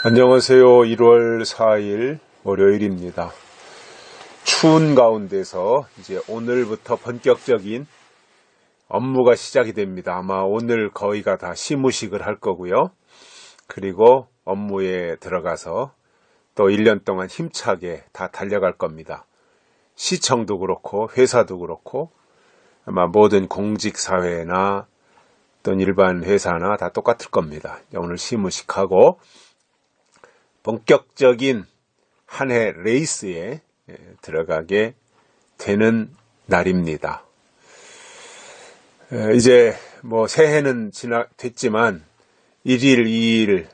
안녕하세요. 1월 4일 월요일입니다. 추운 가운데서 이제 오늘부터 본격적인 업무가 시작이 됩니다. 아마 오늘 거의가 다 시무식을 할 거고요. 그리고 업무에 들어가서 또 1년 동안 힘차게 다 달려갈 겁니다. 시청도 그렇고 회사도 그렇고 아마 모든 공직사회나 또는 일반 회사나 다 똑같을 겁니다. 오늘 시무식하고 본격적인 한 해 레이스에 들어가게 되는 날입니다. 이제 뭐 새해는 됐지만 1일, 2일,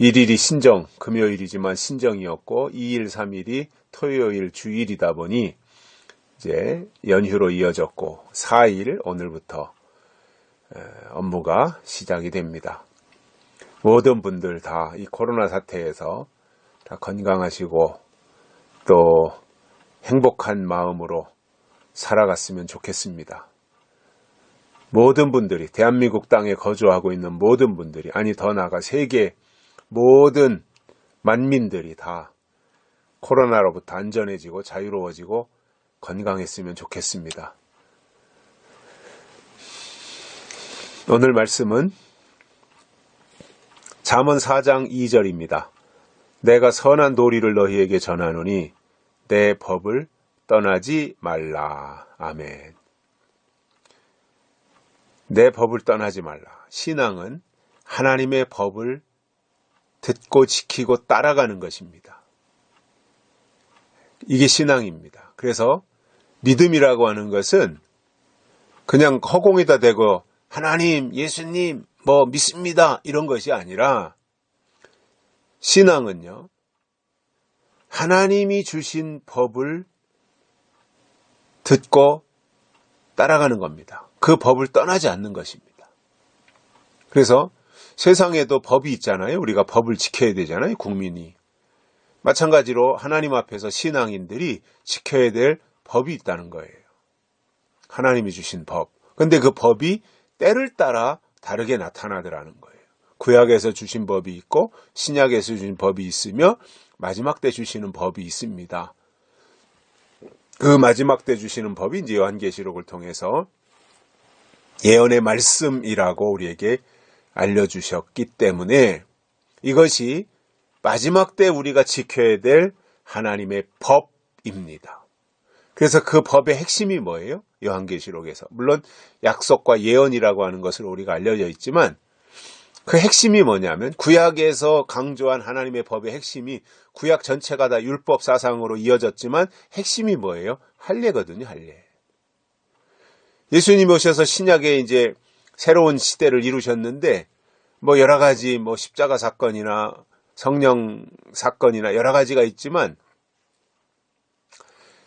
1일이 신정, 금요일이지만 신정이었고 2일, 3일이 토요일, 주일이다 보니 이제 연휴로 이어졌고 4일 오늘부터 업무가 시작이 됩니다. 모든 분들 다 이 코로나 사태에서 다 건강하시고 또 행복한 마음으로 살아갔으면 좋겠습니다. 모든 분들이 대한민국 땅에 거주하고 있는 모든 분들이 아니 더 나아가 세계 모든 만민들이 다 코로나로부터 안전해지고 자유로워지고 건강했으면 좋겠습니다. 오늘 말씀은 잠언 4장 2절입니다. 내가 선한 도리를 너희에게 전하노니 내 법을 떠나지 말라. 아멘. 내 법을 떠나지 말라. 신앙은 하나님의 법을 듣고 지키고 따라가는 것입니다. 이게 신앙입니다. 그래서 믿음이라고 하는 것은 그냥 허공에다 대고 하나님, 예수님, 뭐 믿습니다 이런 것이 아니라 신앙은요 하나님이 주신 법을 듣고 따라가는 겁니다. 그 법을 떠나지 않는 것입니다. 그래서 세상에도 법이 있잖아요. 우리가 법을 지켜야 되잖아요. 국민이. 마찬가지로 하나님 앞에서 신앙인들이 지켜야 될 법이 있다는 거예요. 하나님이 주신 법. 근데 그 법이 때를 따라 다르게 나타나더라는 거예요. 구약에서 주신 법이 있고 신약에서 주신 법이 있으며 마지막 때 주시는 법이 있습니다. 그 마지막 때 주시는 법이 이제 요한계시록을 통해서 예언의 말씀이라고 우리에게 알려주셨기 때문에 이것이 마지막 때 우리가 지켜야 될 하나님의 법입니다. 그래서 그 법의 핵심이 뭐예요? 요한계시록에서. 물론 약속과 예언이라고 하는 것을 우리가 알려져 있지만 그 핵심이 뭐냐면 구약에서 강조한 하나님의 법의 핵심이 구약 전체가 다 율법 사상으로 이어졌지만 핵심이 뭐예요? 할례거든요, 할례. 예수님이 오셔서 신약에 이제 새로운 시대를 이루셨는데 뭐 여러 가지 뭐 십자가 사건이나 성령 사건이나 여러 가지가 있지만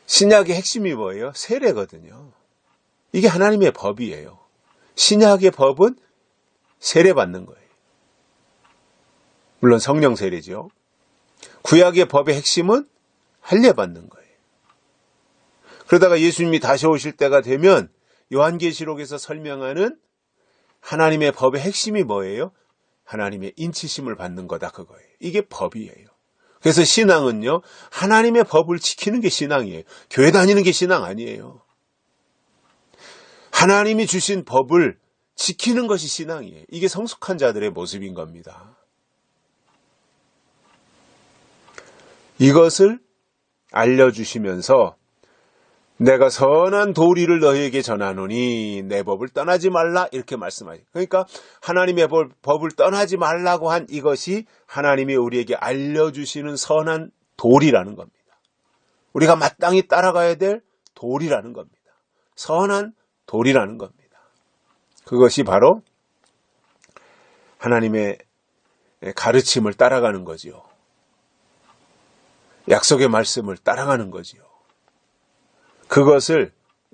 신약의 핵심이 뭐예요? 세례거든요. 이게 하나님의 법이에요. 신약의 법은 세례받는 거예요. 물론 성령 세례죠. 구약의 법의 핵심은 할례받는 거예요. 그러다가 예수님이 다시 오실 때가 되면 요한계시록에서 설명하는 하나님의 법의 핵심이 뭐예요? 하나님의 인치심을 받는 거다 그거예요. 이게 법이에요. 그래서 신앙은요, 하나님의 법을 지키는 게 신앙이에요. 교회 다니는 게 신앙 아니에요. 하나님이 주신 법을 지키는 것이 신앙이에요. 이게 성숙한 자들의 모습인 겁니다. 이것을 알려주시면서 내가 선한 도리를 너희에게 전하노니 내 법을 떠나지 말라 이렇게 말씀하세요. 그러니까 하나님의 법을 떠나지 말라고 한 이것이 하나님이 우리에게 알려주시는 선한 도리라는 겁니다. 우리가 마땅히 따라가야 될 도리라는 겁니다. 선한 도리라는 겁니다. 그것이 바로 하나님의 가르침을 따라가는 거지요. 약속의 말씀을 따라가는 거지요. 그것을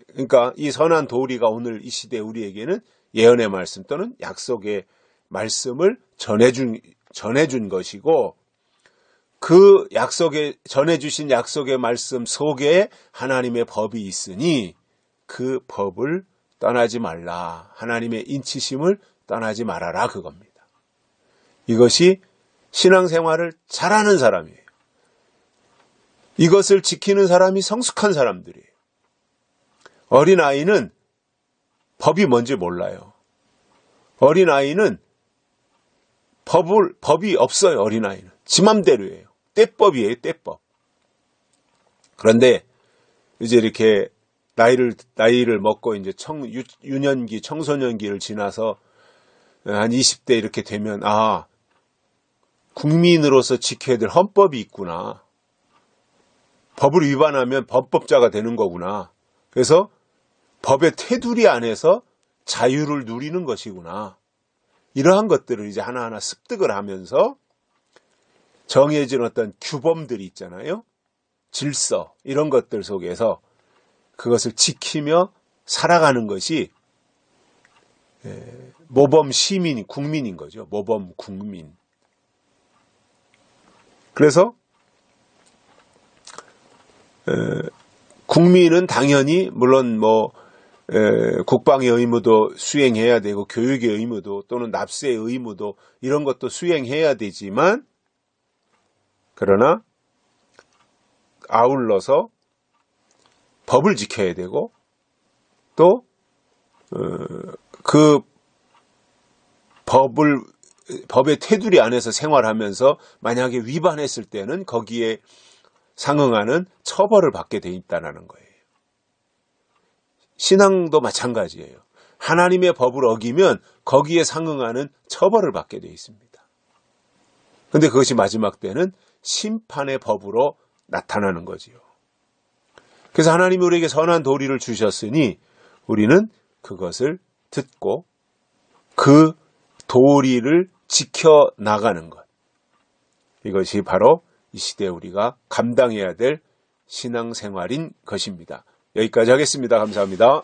그러니까 이 선한 도리가 오늘 이 시대 우리에게는 예언의 말씀 또는 약속의 말씀을 전해준 것이고 그 전해주신 약속의 말씀 속에 하나님의 법이 있으니 그 법을 떠나지 말라. 하나님의 인치심을 떠나지 말아라 그겁니다. 이것이 신앙생활을 잘하는 사람이에요. 이것을 지키는 사람이 성숙한 사람들이에요. 어린아이는 법이 뭔지 몰라요. 어린아이는 법이 없어요. 어린아이는 지 맘대로예요. 떼법이에요. 떼법. 그런데 이제 이렇게 나이를 먹고 이제 유년기, 청소년기를 지나서 한 20대 이렇게 되면 국민으로서 지켜야 될 헌법이 있구나. 법을 위반하면 범법자가 되는 거구나. 그래서 법의 테두리 안에서 자유를 누리는 것이구나. 이러한 것들을 이제 하나하나 습득을 하면서 정해진 어떤 규범들이 있잖아요. 질서, 이런 것들 속에서 그것을 지키며 살아가는 것이 모범 시민, 국민인 거죠. 모범 국민. 그래서 국민은 당연히 물론 국방의 의무도 수행해야 되고 교육의 의무도 또는 납세의 의무도 이런 것도 수행해야 되지만 그러나 아울러서 법을 지켜야 되고 또 그 법의 테두리 안에서 생활하면서 만약에 위반했을 때는 거기에 상응하는 처벌을 받게 돼 있다는 거예요. 신앙도 마찬가지예요. 하나님의 법을 어기면 거기에 상응하는 처벌을 받게 돼 있습니다. 그런데 그것이 마지막 때는 심판의 법으로 나타나는 거지요. 그래서 하나님이 우리에게 선한 도리를 주셨으니 우리는 그것을 듣고 그 도리를 지켜나가는 것. 이것이 바로 이 시대에 우리가 감당해야 될 신앙생활인 것입니다. 여기까지 하겠습니다. 감사합니다.